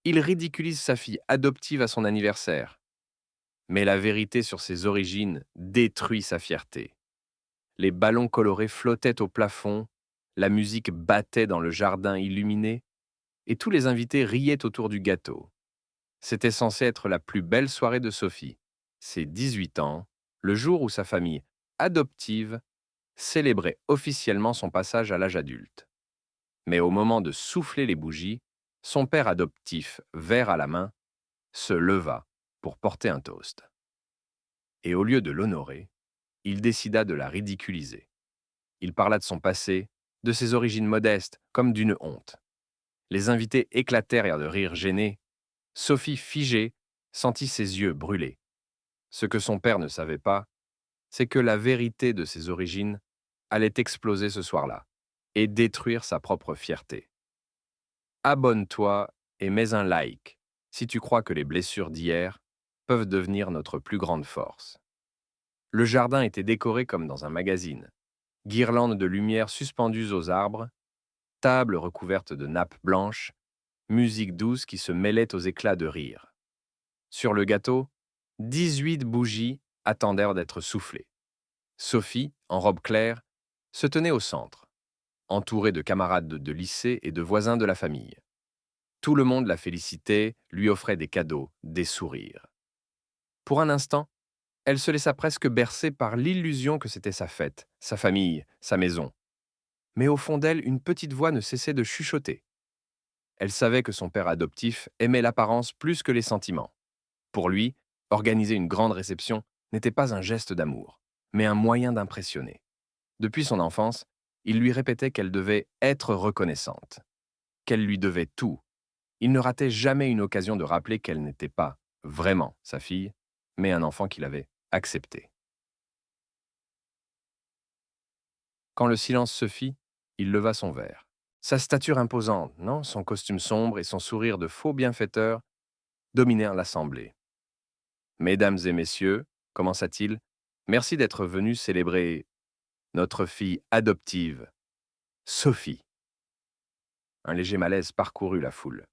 Il ridiculise sa fille adoptive à son anniversaire. Mais la vérité sur ses origines détruit sa fierté. Les ballons colorés flottaient au plafond, la musique battait dans le jardin illuminé, et tous les invités riaient autour du gâteau. C'était censé être la plus belle soirée de Sophie. Ses 18 ans, le jour où sa famille adoptive célébrait officiellement son passage à l'âge adulte. Mais au moment de souffler les bougies, son père adoptif, verre à la main, se leva pour porter un toast. Et au lieu de l'honorer, il décida de la ridiculiser. Il parla de son passé, de ses origines modestes, comme d'une honte. Les invités éclatèrent de rire gênés. Sophie, figée, sentit ses yeux brûler. Ce que son père ne savait pas, c'est que la vérité de ses origines allait exploser ce soir-là et détruire sa propre fierté. Abonne-toi et mets un like si tu crois que les blessures d'hier peuvent devenir notre plus grande force. Le jardin était décoré comme dans un magazine. Guirlandes de lumière suspendues aux arbres, tables recouvertes de nappes blanches, musique douce qui se mêlait aux éclats de rire. Sur le gâteau, 18 bougies attendèrent d'être soufflées. Sophie, en robe claire, se tenait au centre, entourée de camarades de lycée et de voisins de la famille. Tout le monde la félicitait, lui offrait des cadeaux, des sourires. Pour un instant, elle se laissa presque bercer par l'illusion que c'était sa fête, sa famille, sa maison. Mais au fond d'elle, une petite voix ne cessait de chuchoter. Elle savait que son père adoptif aimait l'apparence plus que les sentiments. Pour lui, organiser une grande réception n'était pas un geste d'amour, mais un moyen d'impressionner. Depuis son enfance, il lui répétait qu'elle devait être reconnaissante, qu'elle lui devait tout. Il ne ratait jamais une occasion de rappeler qu'elle n'était pas vraiment sa fille, mais un enfant qu'il avait accepté. Quand le silence se fit, il leva son verre. Sa stature imposante, non, son costume sombre et son sourire de faux bienfaiteur dominèrent l'assemblée. Mesdames et messieurs, commença-t-il, merci d'être venus célébrer notre fille adoptive, Sophie. Un léger malaise parcourut la foule.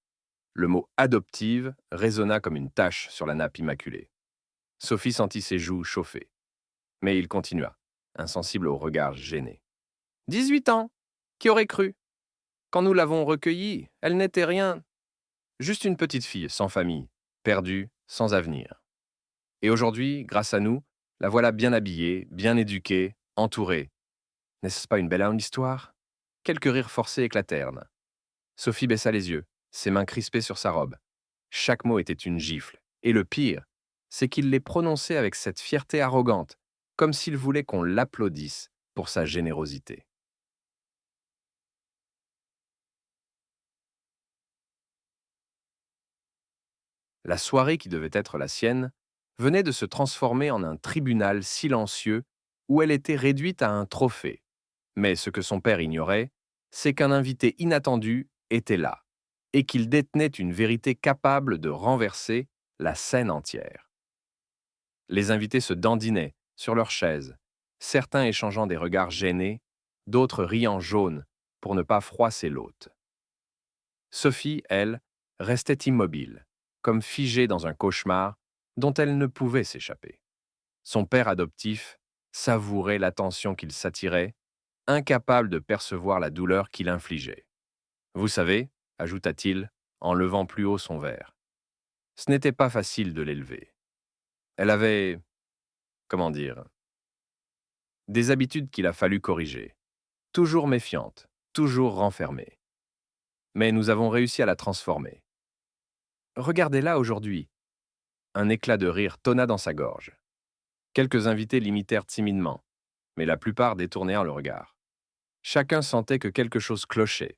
Le mot adoptive résonna comme une tache sur la nappe immaculée. Sophie sentit ses joues chauffer. Mais il continua, insensible au regard gêné. 18 ans. Qui aurait cru? Quand nous l'avons recueillie, elle n'était rien. Juste une petite fille, sans famille, perdue, sans avenir. Et aujourd'hui, grâce à nous, la voilà bien habillée, bien éduquée, entourée. N'est-ce pas une belle histoire? Quelques rires forcés éclatèrent. Sophie baissa les yeux, ses mains crispées sur sa robe. Chaque mot était une gifle. Et le pire, c'est qu'il les prononçait avec cette fierté arrogante, comme s'il voulait qu'on l'applaudisse pour sa générosité. La soirée qui devait être la sienne venait de se transformer en un tribunal silencieux où elle était réduite à un trophée. Mais ce que son père ignorait, c'est qu'un invité inattendu était là, et qu'il détenait une vérité capable de renverser la scène entière. Les invités se dandinaient sur leurs chaises, certains échangeant des regards gênés, d'autres riant jaune pour ne pas froisser l'hôte. Sophie, elle, restait immobile, comme figée dans un cauchemar dont elle ne pouvait s'échapper. Son père adoptif savourait l'attention qu'il s'attirait, incapable de percevoir la douleur qu'il infligeait. Vous savez, ajouta-t-il, en levant plus haut son verre, ce n'était pas facile de l'élever. Elle avait, comment dire, des habitudes qu'il a fallu corriger. Toujours méfiante, toujours renfermée. Mais nous avons réussi à la transformer. Regardez-la aujourd'hui. Un éclat de rire tonna dans sa gorge. Quelques invités l'imitèrent timidement, mais la plupart détournèrent le regard. Chacun sentait que quelque chose clochait.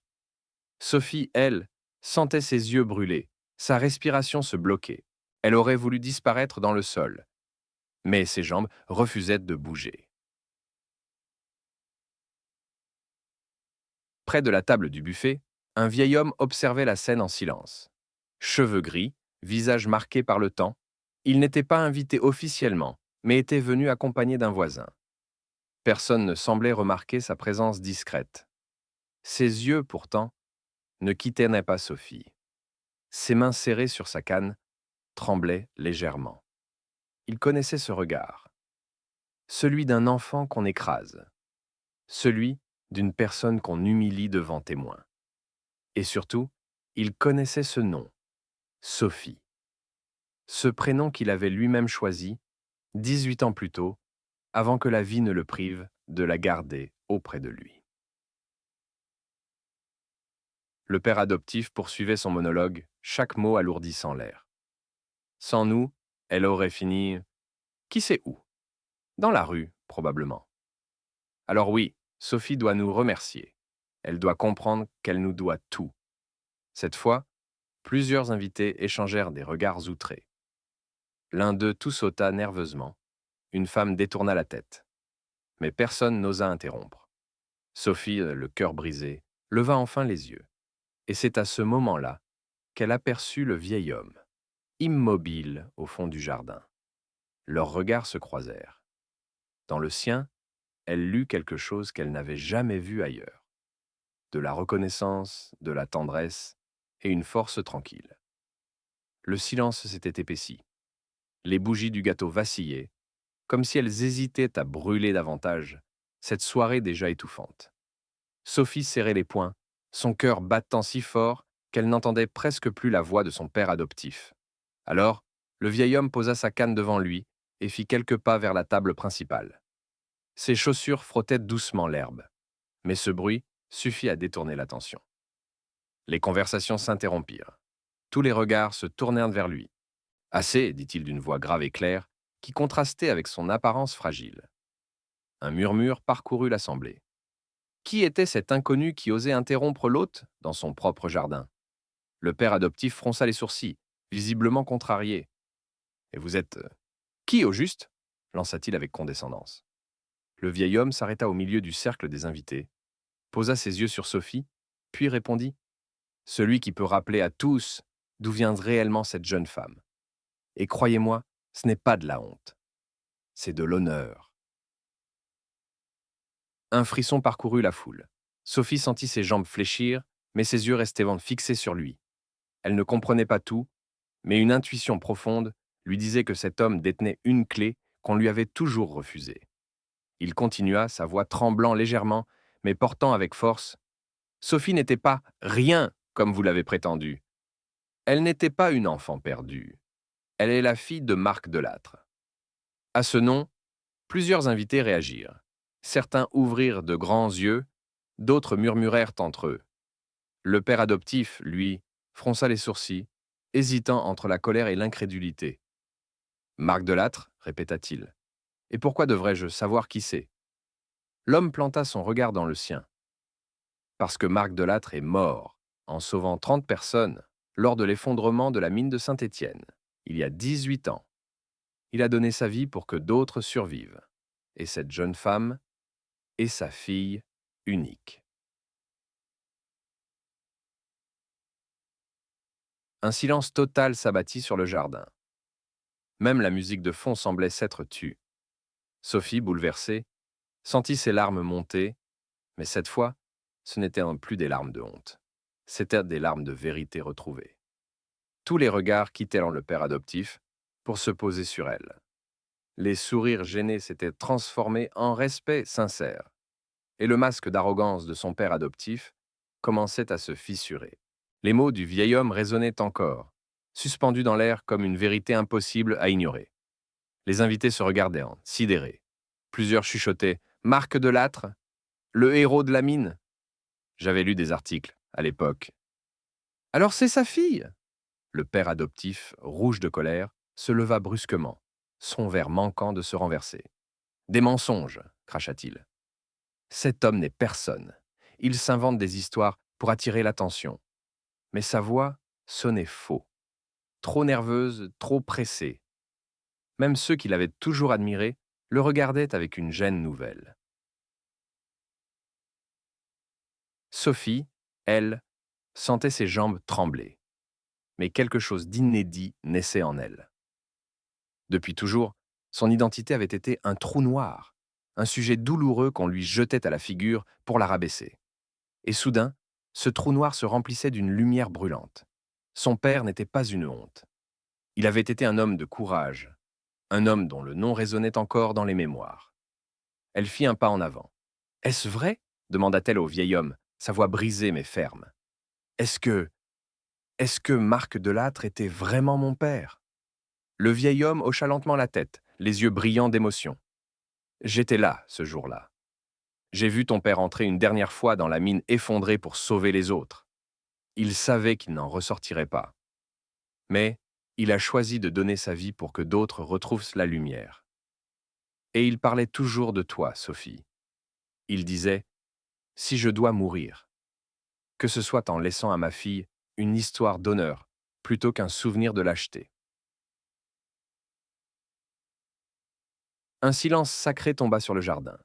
Sophie, elle, sentait ses yeux brûler, sa respiration se bloquer. Elle aurait voulu disparaître dans le sol, mais ses jambes refusaient de bouger. Près de la table du buffet, un vieil homme observait la scène en silence. Cheveux gris, visage marqué par le temps, il n'était pas invité officiellement, mais était venu accompagné d'un voisin. Personne ne semblait remarquer sa présence discrète. Ses yeux, pourtant, ne quittaient pas Sophie. Ses mains serrées sur sa canne tremblaient légèrement. Il connaissait ce regard, celui d'un enfant qu'on écrase, celui d'une personne qu'on humilie devant témoins. Et surtout, il connaissait ce nom, Sophie, ce prénom qu'il avait lui-même choisi 18 ans plus tôt, avant que la vie ne le prive de la garder auprès de lui. Le père adoptif poursuivait son monologue, chaque mot alourdissant l'air. Sans nous, elle aurait fini, qui sait où? Dans la rue, probablement. Alors oui, Sophie doit nous remercier. Elle doit comprendre qu'elle nous doit tout. Cette fois, plusieurs invités échangèrent des regards outrés. L'un d'eux tout sauta nerveusement. Une femme détourna la tête. Mais personne n'osa interrompre. Sophie, le cœur brisé, leva enfin les yeux. Et c'est à ce moment-là qu'elle aperçut le vieil homme, immobile au fond du jardin. Leurs regards se croisèrent. Dans le sien, elle lut quelque chose qu'elle n'avait jamais vu ailleurs. De la reconnaissance, de la tendresse et une force tranquille. Le silence s'était épaissi. Les bougies du gâteau vacillaient, comme si elles hésitaient à brûler davantage, cette soirée déjà étouffante. Sophie serrait les poings, son cœur battant si fort qu'elle n'entendait presque plus la voix de son père adoptif. Alors, le vieil homme posa sa canne devant lui et fit quelques pas vers la table principale. Ses chaussures frottaient doucement l'herbe, mais ce bruit suffit à détourner l'attention. Les conversations s'interrompirent. Tous les regards se tournèrent vers lui. Assez, dit-il d'une voix grave et claire, qui contrastait avec son apparence fragile. Un murmure parcourut l'assemblée. Qui était cet inconnu qui osait interrompre l'hôte dans son propre jardin? Le père adoptif fronça les sourcils, visiblement contrarié. « Et vous êtes... qui, au juste » lança-t-il avec condescendance. Le vieil homme s'arrêta au milieu du cercle des invités, posa ses yeux sur Sophie, puis répondit « Celui qui peut rappeler à tous d'où vient réellement cette jeune femme. Et croyez-moi, ce n'est pas de la honte, c'est de l'honneur. » Un frisson parcourut la foule. Sophie sentit ses jambes fléchir, mais ses yeux restaient fixés sur lui. Elle ne comprenait pas tout, mais une intuition profonde lui disait que cet homme détenait une clé qu'on lui avait toujours refusée. Il continua, sa voix tremblant légèrement, mais portant avec force. Sophie n'était pas rien, comme vous l'avez prétendu. Elle n'était pas une enfant perdue. Elle est la fille de Marc Delattre. À ce nom, plusieurs invités réagirent. Certains ouvrirent de grands yeux, d'autres murmurèrent entre eux. Le père adoptif, lui, fronça les sourcils, hésitant entre la colère et l'incrédulité. « Marc Delattre » répéta-t-il. « Et pourquoi devrais-je savoir qui c'est ?» L'homme planta son regard dans le sien. « Parce que Marc Delattre est mort, en sauvant 30 personnes, lors de l'effondrement de la mine de Saint-Étienne, il y a 18 ans. Il a donné sa vie pour que d'autres survivent. Et cette jeune femme est sa fille unique. » Un silence total s'abattit sur le jardin. Même la musique de fond semblait s'être tue. Sophie, bouleversée, sentit ses larmes monter, mais cette fois, ce n'étaient plus des larmes de honte. C'étaient des larmes de vérité retrouvée. Tous les regards quittèrent le père adoptif pour se poser sur elle. Les sourires gênés s'étaient transformés en respect sincère, et le masque d'arrogance de son père adoptif commençait à se fissurer. Les mots du vieil homme résonnaient encore, suspendus dans l'air comme une vérité impossible à ignorer. Les invités se regardèrent, sidérés. Plusieurs chuchotaient « Marc Delattre, le héros de la mine ?» J'avais lu des articles, à l'époque. « Alors c'est sa fille ?» Le père adoptif, rouge de colère, se leva brusquement, son verre manquant de se renverser. « Des mensonges !» cracha-t-il. « Cet homme n'est personne. Il s'invente des histoires pour attirer l'attention. » Mais sa voix sonnait faux, trop nerveuse, trop pressée. Même ceux qui l'avaient toujours admiré le regardaient avec une gêne nouvelle. Sophie, elle, sentait ses jambes trembler. Mais quelque chose d'inédit naissait en elle. Depuis toujours, son identité avait été un trou noir, un sujet douloureux qu'on lui jetait à la figure pour la rabaisser. Et soudain, ce trou noir se remplissait d'une lumière brûlante. Son père n'était pas une honte. Il avait été un homme de courage, un homme dont le nom résonnait encore dans les mémoires. Elle fit un pas en avant. « Est-ce vrai ?» demanda-t-elle au vieil homme, sa voix brisée mais ferme. « Est-ce que Marc Delattre était vraiment mon père ?» Le vieil homme hocha lentement la tête, les yeux brillants d'émotion. « J'étais là, ce jour-là. J'ai vu ton père entrer une dernière fois dans la mine effondrée pour sauver les autres. Il savait qu'il n'en ressortirait pas. Mais il a choisi de donner sa vie pour que d'autres retrouvent la lumière. Et il parlait toujours de toi, Sophie. Il disait, si je dois mourir, que ce soit en laissant à ma fille une histoire d'honneur plutôt qu'un souvenir de lâcheté. » Un silence sacré tomba sur le jardin.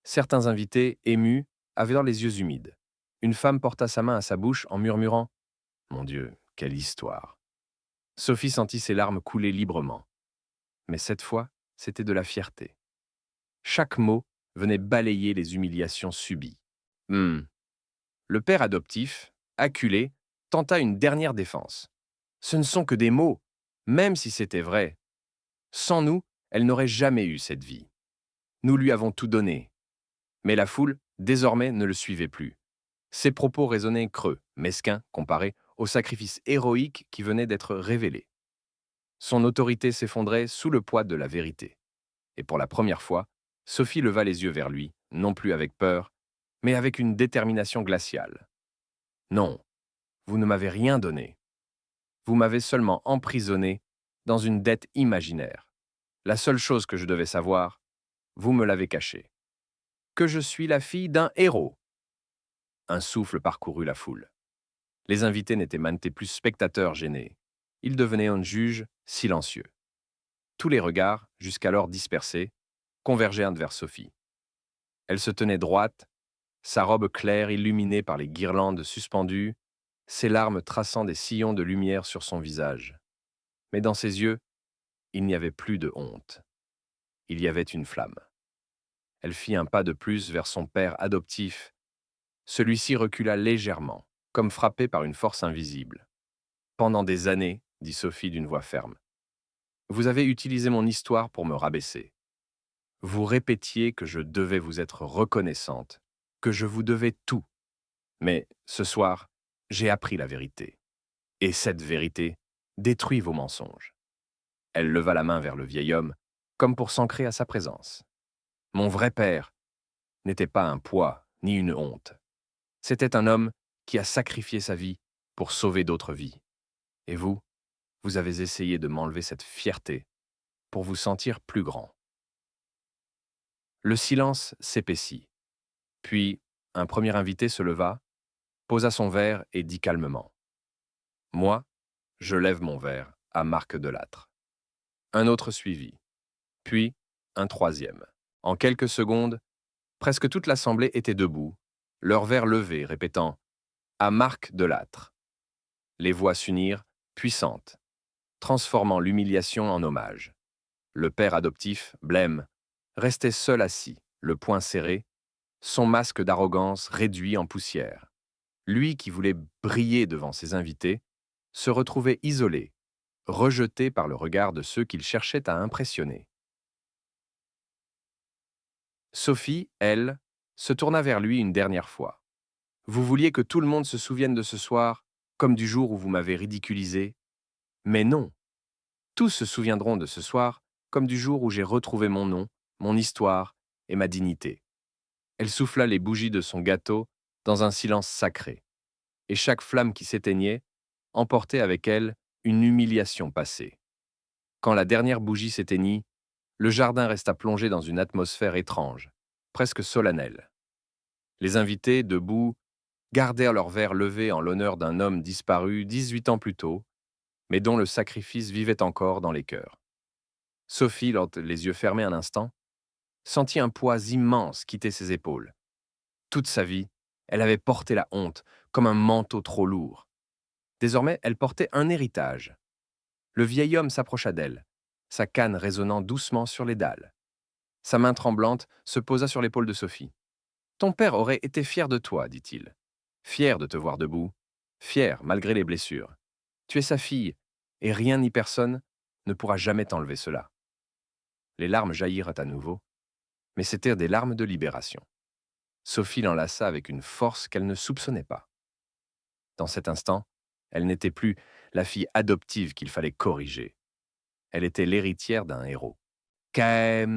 Certains invités, émus, avaient dans les yeux humides. Une femme porta sa main à sa bouche en murmurant « Mon Dieu, quelle histoire !» Sophie sentit ses larmes couler librement. Mais cette fois, c'était de la fierté. Chaque mot venait balayer les humiliations subies. Le père adoptif, acculé, tenta une dernière défense. Ce ne sont que des mots, même si c'était vrai. Sans nous, elle n'aurait jamais eu cette vie. Nous lui avons tout donné. Mais la foule, désormais, ne le suivait plus. Ses propos résonnaient creux, mesquins, comparés au sacrifice héroïque qui venait d'être révélé. Son autorité s'effondrait sous le poids de la vérité. Et pour la première fois, Sophie leva les yeux vers lui, non plus avec peur, mais avec une détermination glaciale. Non, vous ne m'avez rien donné. Vous m'avez seulement emprisonné dans une dette imaginaire. La seule chose que je devais savoir, vous me l'avez caché. Que je suis la fille d'un héros. Un souffle parcourut la foule. Les invités n'étaient maintenant plus spectateurs gênés. Ils devenaient un juge silencieux. Tous les regards, jusqu'alors dispersés, convergeaient vers Sophie. Elle se tenait droite, sa robe claire illuminée par les guirlandes suspendues, ses larmes traçant des sillons de lumière sur son visage. Mais dans ses yeux, il n'y avait plus de honte. Il y avait une flamme. Elle fit un pas de plus vers son père adoptif. Celui-ci recula légèrement, comme frappé par une force invisible. « Pendant des années, dit Sophie d'une voix ferme, vous avez utilisé mon histoire pour me rabaisser. Vous répétiez que je devais vous être reconnaissante, que je vous devais tout. Mais ce soir, j'ai appris la vérité. Et cette vérité détruit vos mensonges. » Elle leva la main vers le vieil homme, comme pour s'ancrer à sa présence. « Mon vrai père n'était pas un poids ni une honte. C'était un homme qui a sacrifié sa vie pour sauver d'autres vies. Et vous avez essayé de m'enlever cette fierté pour vous sentir plus grand. » Le silence s'épaissit. Puis, un premier invité se leva, posa son verre et dit calmement « Moi, je lève mon verre à Marc Delattre. » Un autre suivit, puis un troisième. En quelques secondes, presque toute l'assemblée était debout, leurs verres levés, répétant « À Marc Delattre ». Les voix s'unirent, puissantes, transformant l'humiliation en hommage. Le père adoptif, blême, restait seul assis, le poing serré, son masque d'arrogance réduit en poussière. Lui qui voulait briller devant ses invités, se retrouvait isolé, rejeté par le regard de ceux qu'il cherchait à impressionner. Sophie, elle, se tourna vers lui une dernière fois. « Vous vouliez que tout le monde se souvienne de ce soir, comme du jour où vous m'avez ridiculisé. Mais non, tous se souviendront de ce soir, comme du jour où j'ai retrouvé mon nom, mon histoire et ma dignité. » Elle souffla les bougies de son gâteau dans un silence sacré, et chaque flamme qui s'éteignait emportait avec elle une humiliation passée. Quand la dernière bougie s'éteignit, le jardin resta plongé dans une atmosphère étrange, presque solennelle. Les invités, debout, gardèrent leurs verres levés en l'honneur d'un homme disparu 18 ans plus tôt, mais dont le sacrifice vivait encore dans les cœurs. Sophie, les yeux fermés un instant, sentit un poids immense quitter ses épaules. Toute sa vie, elle avait porté la honte comme un manteau trop lourd. Désormais, elle portait un héritage. Le vieil homme s'approcha d'elle, sa canne résonnant doucement sur les dalles. Sa main tremblante se posa sur l'épaule de Sophie. « Ton père aurait été fier de toi, dit-il. Fier de te voir debout, fier malgré les blessures. Tu es sa fille, et rien ni personne ne pourra jamais t'enlever cela. Les larmes jaillirent à nouveau, mais c'étaient des larmes de libération. Sophie l'enlaça avec une force qu'elle ne soupçonnait pas. Dans cet instant, elle n'était plus la fille adoptive qu'il fallait corriger. Elle était l'héritière d'un héros. Le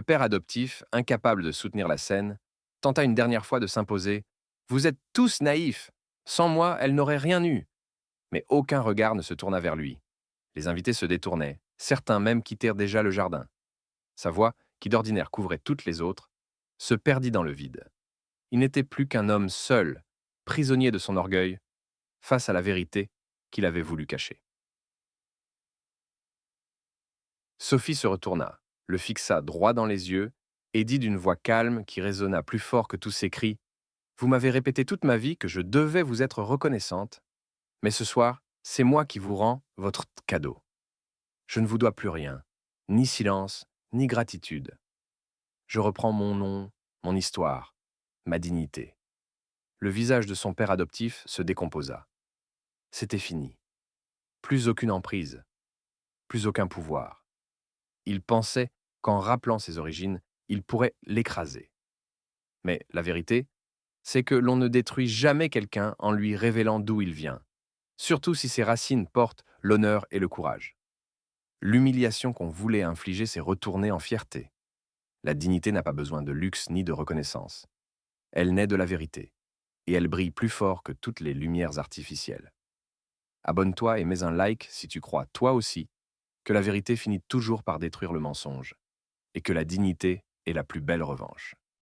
père adoptif, incapable de soutenir la scène, tenta une dernière fois de s'imposer. Vous êtes tous naïfs. Sans moi, elle n'aurait rien eu. Mais aucun regard ne se tourna vers lui. Les invités se détournaient. Certains même quittèrent déjà le jardin. Sa voix, qui d'ordinaire couvrait toutes les autres, se perdit dans le vide. Il n'était plus qu'un homme seul, prisonnier de son orgueil, face à la vérité qu'il avait voulu cacher. Sophie se retourna, le fixa droit dans les yeux et dit d'une voix calme qui résonna plus fort que tous ses cris: Vous m'avez répété toute ma vie que je devais vous être reconnaissante, mais ce soir, c'est moi qui vous rends votre cadeau. Je ne vous dois plus rien, ni silence, ni gratitude. Je reprends mon nom, mon histoire, ma dignité. Le visage de son père adoptif se décomposa. C'était fini. Plus aucune emprise, plus aucun pouvoir. Il pensait qu'en rappelant ses origines, il pourrait l'écraser. Mais la vérité, c'est que l'on ne détruit jamais quelqu'un en lui révélant d'où il vient, surtout si ses racines portent l'honneur et le courage. L'humiliation qu'on voulait infliger s'est retournée en fierté. La dignité n'a pas besoin de luxe ni de reconnaissance. Elle naît de la vérité, et elle brille plus fort que toutes les lumières artificielles. Abonne-toi et mets un like si tu crois, toi aussi, que la vérité finit toujours par détruire le mensonge, et que la dignité est la plus belle revanche.